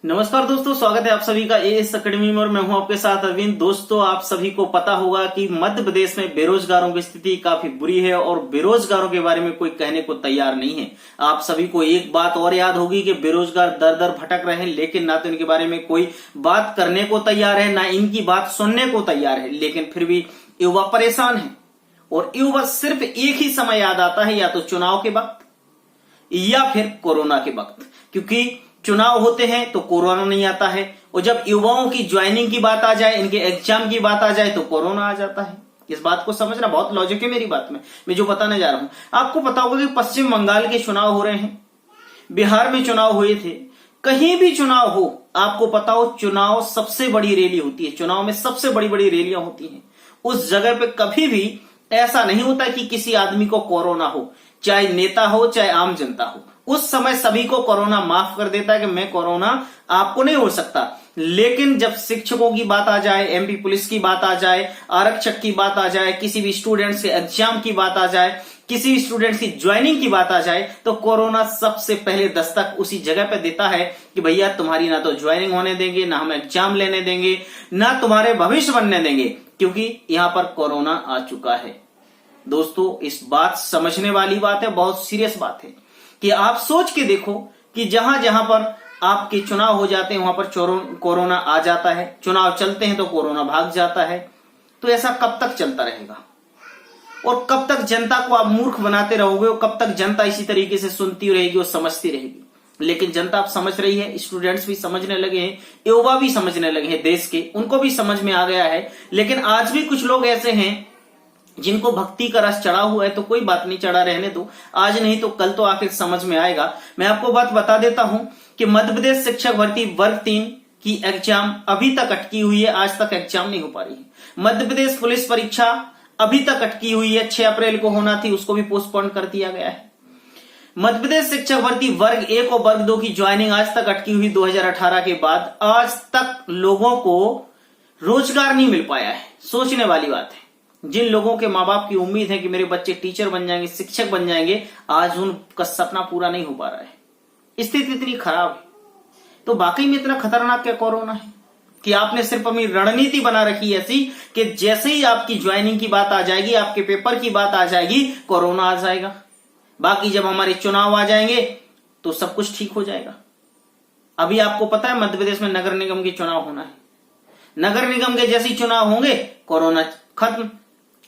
नमस्कार दोस्तों, स्वागत है आप सभी का एएस अकेडमी में और मैं हूं आपके साथ अरविंद। दोस्तों, आप सभी को पता होगा कि मध्य प्रदेश में बेरोजगारों की स्थिति काफी बुरी है और बेरोजगारों के बारे में कोई कहने को तैयार नहीं है। आप सभी को एक बात और याद होगी कि बेरोजगार दर दर भटक रहे हैं, लेकिन ना तो इनके बारे में कोई बात करने को तैयार है, ना इनकी बात सुनने को तैयार है। लेकिन फिर भी युवा परेशान है और युवा सिर्फ एक ही समय याद आता है, या तो चुनाव के वक्त या फिर कोरोना के वक्त, क्योंकि चुनाव होते हैं तो कोरोना नहीं आता है और जब युवाओं की ज्वाइनिंग की बात आ जाए, इनके एग्जाम की बात आ जाए तो कोरोना आ जाता है। इस बात को समझना बहुत लॉजिक है मेरी बात में, मैं जो बताने जा रहा हूं। आपको पता होगा कि पश्चिम बंगाल के चुनाव हो रहे हैं, बिहार में चुनाव हुए थे। कहीं भी चुनाव हो, आपको पता हो चुनाव सबसे बड़ी रैली होती है, चुनाव में सबसे बड़ी बड़ी रैलियां होती हैं। उस जगह पे कभी भी ऐसा नहीं होता कि किसी आदमी को कोरोना हो, चाहे नेता हो चाहे आम जनता हो। उस समय सभी को कोरोना माफ कर देता है कि मैं कोरोना आपको नहीं हो सकता। लेकिन जब शिक्षकों की बात आ जाए, एमपी पुलिस की बात आ जाए, आरक्षक की बात आ जाए, किसी भी स्टूडेंट्स के एग्जाम की बात आ जाए, किसी भी स्टूडेंट्स की ज्वाइनिंग की बात आ जाए, तो कोरोना सबसे पहले दस्तक उसी जगह पे देता है कि भैया तुम्हारी ना तो ज्वाइनिंग होने देंगे, ना हम एग्जाम लेने देंगे, ना तुम्हारे भविष्य बनने देंगे, क्योंकि यहां पर कोरोना आ चुका है। दोस्तों, इस बात समझने वाली बात है, बहुत सीरियस बात है कि आप सोच के देखो कि जहां जहां पर आपके चुनाव हो जाते हैं वहां पर कोरोना आ जाता है, चुनाव चलते हैं तो कोरोना भाग जाता है। तो ऐसा कब तक चलता रहेगा और कब तक जनता को आप मूर्ख बनाते रहोगे और कब तक जनता इसी तरीके से सुनती रहेगी और समझती रहेगी। लेकिन जनता अब समझ रही है, स्टूडेंट्स भी समझने लगे हैं, युवा भी समझने लगे हैं, देश के उनको भी समझ में आ गया है। लेकिन आज भी कुछ लोग ऐसे हैं जिनको भक्ति का रस चढ़ा हुआ है, तो कोई बात नहीं, चढ़ा रहने दो, आज नहीं तो कल तो आखिर समझ में आएगा। मैं आपको बात बता देता हूं कि मध्य प्रदेश शिक्षक भर्ती वर्ग 3 की एग्जाम अभी तक अटकी हुई है, आज तक एग्जाम नहीं हो पा रही है। मध्य प्रदेश पुलिस परीक्षा अभी तक अटकी हुई है, 6 अप्रैल को होना थी, उसको भी पोस्टपोन कर दिया गया है। मध्य प्रदेश शिक्षक भर्ती वर्ग 1 और वर्ग 2 की ज्वाइनिंग आज तक अटकी हुई 2018 के बाद, आज तक लोगों को रोजगार नहीं मिल पाया है। सोचने वाली बात है। जिन लोगों के माँ बाप की उम्मीद है कि मेरे बच्चे टीचर बन जाएंगे, शिक्षक बन जाएंगे, आज उनका सपना पूरा नहीं हो पा रहा है। स्थिति इतनी खराब है। तो वाकई में इतना खतरनाक क्या कोरोना है कि आपने सिर्फ अपनी रणनीति बना रखी ऐसी कि जैसे ही आपकी ज्वाइनिंग की बात आ जाएगी, आपके पेपर की बात आ जाएगी, कोरोना आ जाएगा। बाकी जब हमारे चुनाव आ जाएंगे तो सब कुछ ठीक हो जाएगा। अभी आपको पता है मध्य प्रदेश में नगर निगम के चुनाव होना है। नगर निगम के जैसे चुनाव होंगे, कोरोना खत्म।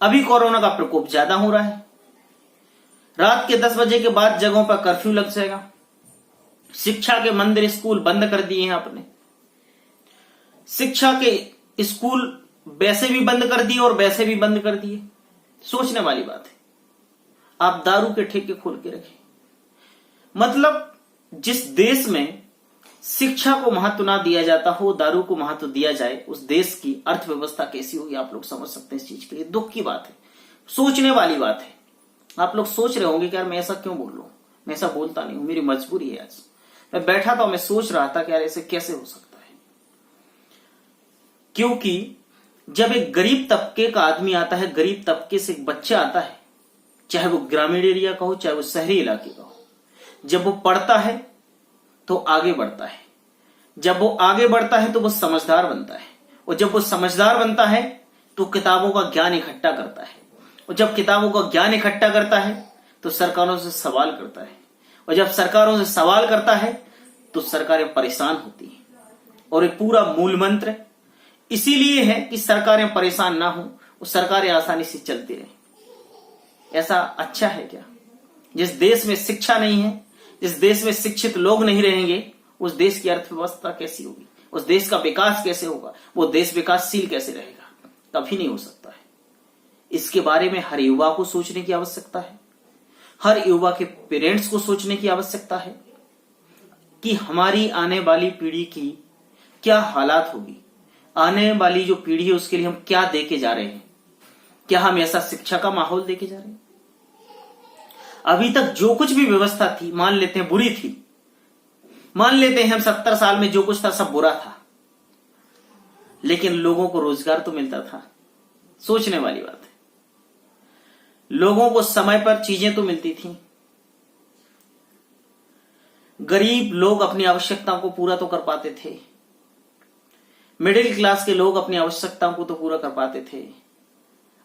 अभी कोरोना का प्रकोप ज्यादा हो रहा है। रात के 10 बजे के बाद जगहों पर कर्फ्यू लग जाएगा। शिक्षा के मंदिर स्कूल बंद कर दिए हैं आपने। शिक्षा के स्कूल वैसे भी बंद कर दिए और वैसे भी बंद कर दिए। सोचने वाली बात है। आप दारू के ठेके खोल के रखे। मतलब जिस देश में शिक्षा को महत्व ना दिया जाता हो, दारू को महत्व दिया जाए, उस देश की अर्थव्यवस्था कैसी होगी आप लोग समझ सकते हैं। इस चीज के लिए दुख की बात है, सोचने वाली बात है। आप लोग सोच रहे होंगे कि यार मैं ऐसा क्यों बोल रहा हूं, मैं ऐसा बोलता नहीं हूं, मेरी मजबूरी है। आज मैं बैठा था, मैं सोच रहा था कि यार ऐसे कैसे हो सकता है। क्योंकि जब एक गरीब तबके का आदमी आता है, गरीब तबके से एक बच्चा आता है, चाहे वो ग्रामीण एरिया का हो चाहे वो शहरी इलाके का हो, जब वो पढ़ता है तो आगे बढ़ता है। जब वो आगे बढ़ता है तो वो समझदार बनता है, और जब वो समझदार बनता है तो किताबों का ज्ञान इकट्ठा करता है, और जब किताबों का ज्ञान इकट्ठा करता है तो सरकारों से सवाल करता है, और जब सरकारों से सवाल करता है तो सरकारें परेशान होती हैं। और एक पूरा मूल मंत्र इसीलिए है कि सरकारें परेशान ना हो और सरकारें आसानी से चलती रहे। ऐसा अच्छा है क्या? जिस देश में शिक्षा नहीं है, जिस देश में शिक्षित लोग नहीं रहेंगे, उस देश की अर्थव्यवस्था कैसी होगी, उस देश का विकास कैसे होगा, वो देश विकासशील कैसे रहेगा? कभी नहीं हो सकता है। इसके बारे में हर युवा को सोचने की आवश्यकता है। हर युवा के पेरेंट्स को सोचने की आवश्यकता है कि हमारी आने वाली पीढ़ी की क्या हालात होगी, आने वाली जो पीढ़ी है उसके लिए हम क्या देके जा रहे हैं। क्या हम ऐसा शिक्षा का माहौल देके जा रहे हैं? अभी तक जो कुछ भी व्यवस्था थी, मान लेते हैं बुरी थी, मान लेते हैं हम 70 साल में जो कुछ था सब बुरा था, लेकिन लोगों को रोजगार तो मिलता था। सोचने वाली बात है। लोगों को समय पर चीजें तो मिलती थी। गरीब लोग अपनी आवश्यकताओं को पूरा तो कर पाते थे, मिडिल क्लास के लोग अपनी आवश्यकताओं को तो पूरा कर पाते थे।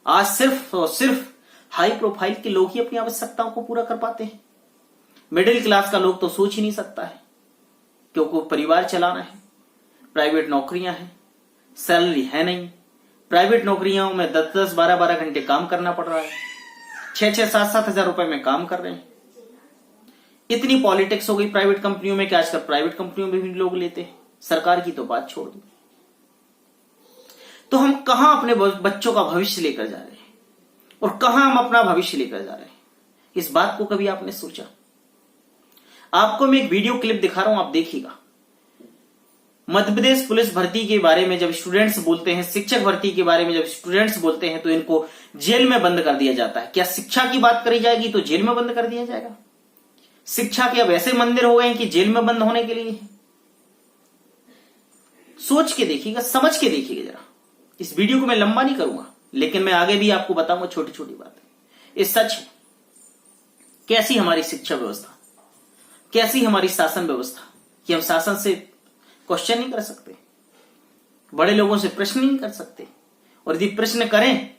आज सिर्फ और सिर्फ हाई प्रोफाइल के लोग ही अपनी आवश्यकताओं को पूरा कर पाते हैं। मिडिल क्लास का लोग तो सोच ही नहीं सकता है, क्योंकि परिवार चलाना है, प्राइवेट नौकरियां हैं, सैलरी है नहीं, प्राइवेट नौकरियों में 10-10, 12-12 घंटे काम करना पड़ रहा है, 6-6, 7-7 हजार रुपए में काम कर रहे हैं। इतनी पॉलिटिक्स हो गई प्राइवेट कंपनियों में कि आजकल प्राइवेट कंपनियों में भी लोग लेते हैं, सरकार की तो बात छोड़ दो। तो हम कहां अपने बच्चों का भविष्य लेकर जा रहे हैं और कहां हम अपना भविष्य लेकर जा रहे हैं, इस बात को कभी आपने सोचा? आपको मैं एक वीडियो क्लिप दिखा रहा हूं, आप देखिएगा। मध्य प्रदेश पुलिस भर्ती के बारे में जब स्टूडेंट्स बोलते हैं, शिक्षक भर्ती के बारे में जब स्टूडेंट्स बोलते हैं, तो इनको जेल में बंद कर दिया जाता है। क्या शिक्षा की बात करी जाएगी तो जेल में बंद कर दिया जाएगा? शिक्षा के अब ऐसे मंदिर हो गए हैं कि जेल में बंद होने के लिए। सोच के देखिएगा, समझ के देखिएगा जरा। इस वीडियो को मैं लंबा नहीं करूंगा, लेकिन मैं आगे भी आपको बताऊंगा छोटी छोटी बातें। ये सच है। कैसी हमारी शिक्षा व्यवस्था, कैसी हमारी शासन व्यवस्था कि हम शासन से क्वेश्चन नहीं कर सकते, बड़े लोगों से प्रश्न नहीं कर सकते, और यदि प्रश्न करें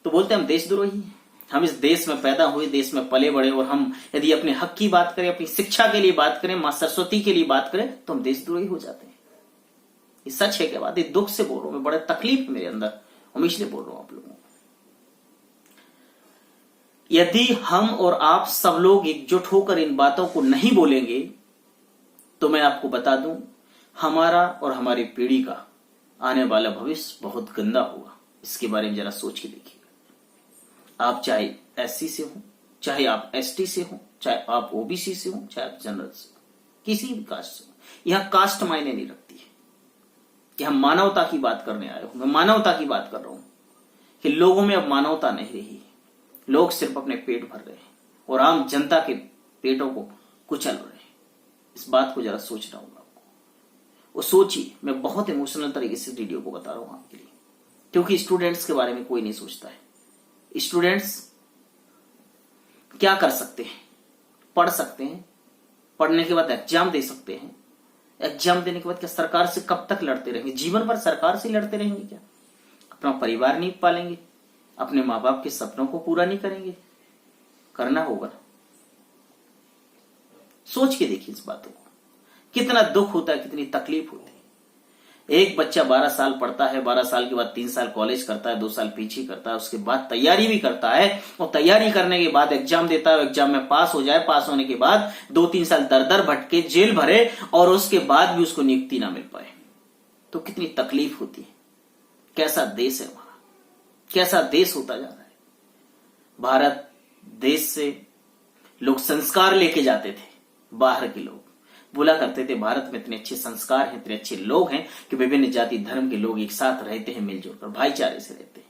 तो बोलते हम देशद्रोही हैं। हम इस देश में पैदा हुए, देश में पले बड़े, और हम यदि अपने हक की बात करें, अपनी शिक्षा के लिए बात करें, मां सरस्वती के लिए बात करें, तो हम देशद्रोही हो जाते हैं। ये सच है क्या बात? ये दुख से बोल रहा हूं मैं, बड़ा तकलीफ है मेरे अंदर, और इसलिए बोल रहा हूं आप लोगों को। यदि हम और आप सब लोग एकजुट होकर इन बातों को नहीं बोलेंगे, तो मैं आपको बता दूं, हमारा और हमारी पीढ़ी का आने वाला भविष्य बहुत गंदा होगा। इसके बारे में जरा सोच के देखिएगा। आप चाहे एससी से हो, चाहे आप एसटी से हो, चाहे आप ओबीसी से हो, चाहे आप जनरल से हो, किसी भी कास्ट से हो, यहां कास्ट मायने नहीं रखती है। कि हम मानवता की बात करने आए हो, मैं मानवता की बात कर रहा हूं कि लोगों में अब मानवता नहीं रही। लोग सिर्फ अपने पेट भर रहे हैं और आम जनता के पेटों को कुचल रहे हैं। इस बात को जरा सोचना होगा आपको, वो सोचिए। मैं बहुत इमोशनल तरीके से वीडियो को बता रहा हूं आपके लिए, क्योंकि स्टूडेंट्स के बारे में कोई नहीं सोचता है। स्टूडेंट्स क्या कर सकते हैं? पढ़ सकते हैं, पढ़ने के बाद एग्जाम दे सकते हैं, एग्जाम देने के बाद क्या सरकार से कब तक लड़ते रहेंगे? जीवन भर सरकार से लड़ते रहेंगे क्या? अपना परिवार नहीं पालेंगे, अपने माँ बाप के सपनों को पूरा नहीं करेंगे? करना होगा। सोच के देखिए इस बातों को, कितना दुख होता है, कितनी तकलीफ होती है। एक बच्चा 12 साल पढ़ता है, 12 साल के बाद 3 साल कॉलेज करता है, 2 साल पीछे करता है, उसके बाद तैयारी भी करता है, और तैयारी करने के बाद एग्जाम देता है, एग्जाम में पास हो जाए, पास होने के बाद 2-3 साल दर दर भटके, जेल भरे, और उसके बाद भी उसको नियुक्ति ना मिल पाए, तो कितनी तकलीफ होती है। कैसा देश है हमारा, कैसा देश होता जा रहा है। भारत देश से लोग संस्कार लेके जाते थे, बाहर के लोग बोला करते थे भारत में इतने अच्छे संस्कार हैं, इतने अच्छे लोग हैं कि विभिन्न जाति धर्म के लोग एक साथ रहते हैं, मिलजुल कर भाईचारे से रहते हैं।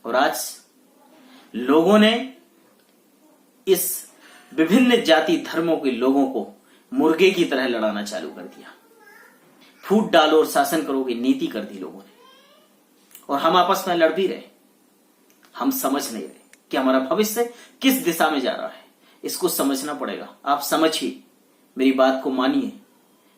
और आज लोगों ने इस विभिन्न जाति धर्मों के लोगों को मुर्गे की तरह लड़ाना चालू कर दिया। फूट डालो और शासन करो की नीति कर दी लोगों ने, और हम आपस में लड़ भी रहे। हम समझ नहीं रहे कि हमारा भविष्य किस दिशा में जा रहा है। इसको समझना पड़ेगा। आप समझिए, मेरी बात को मानिए।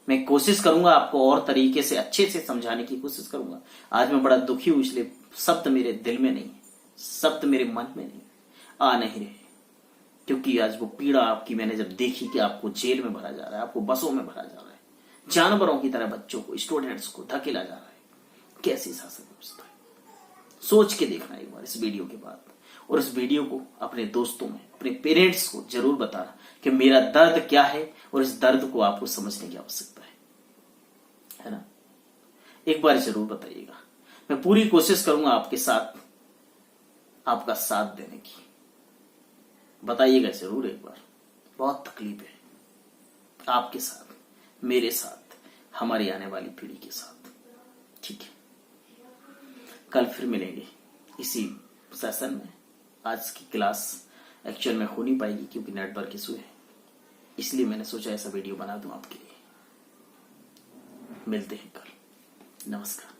मैं कोशिश करूंगा आपको और तरीके से अच्छे से समझाने की कोशिश करूंगा। आज मैं बड़ा दुखी हूं, इसलिए शब्द मेरे दिल में नहीं, शब्द मेरे मन में नहीं, आ नहीं रहे, क्योंकि आज वो पीड़ा आपकी मैंने जब देखी कि आपको जेल में भरा जा रहा है, आपको बसों में भरा जा रहा है, जानवरों की तरह बच्चों को, स्टूडेंट्स को धकेला जा रहा है। कैसी शासन व्यवस्था है? सोच के देखना एक बार इस वीडियो के बाद, और इस वीडियो को अपने दोस्तों में, अपने पेरेंट्स को जरूर बताना कि मेरा दर्द क्या है, और इस दर्द को आपको समझने की आवश्यकता है ना? एक बार जरूर बताइएगा। मैं पूरी कोशिश करूंगा आपके साथ, आपका साथ देने की। बताइएगा जरूर एक बार। बहुत तकलीफ है आपके साथ, मेरे साथ, हमारी आने वाली पीढ़ी के साथ। ठीक है, कल फिर मिलेंगे इसी सेशन में। आज की क्लास एक्चुअल में हो नहीं पाएगी क्योंकि नेटवर्क इशू है, इसलिए मैंने सोचा ऐसा वीडियो बना दूं आपके लिए। मिलते हैं कल। नमस्कार।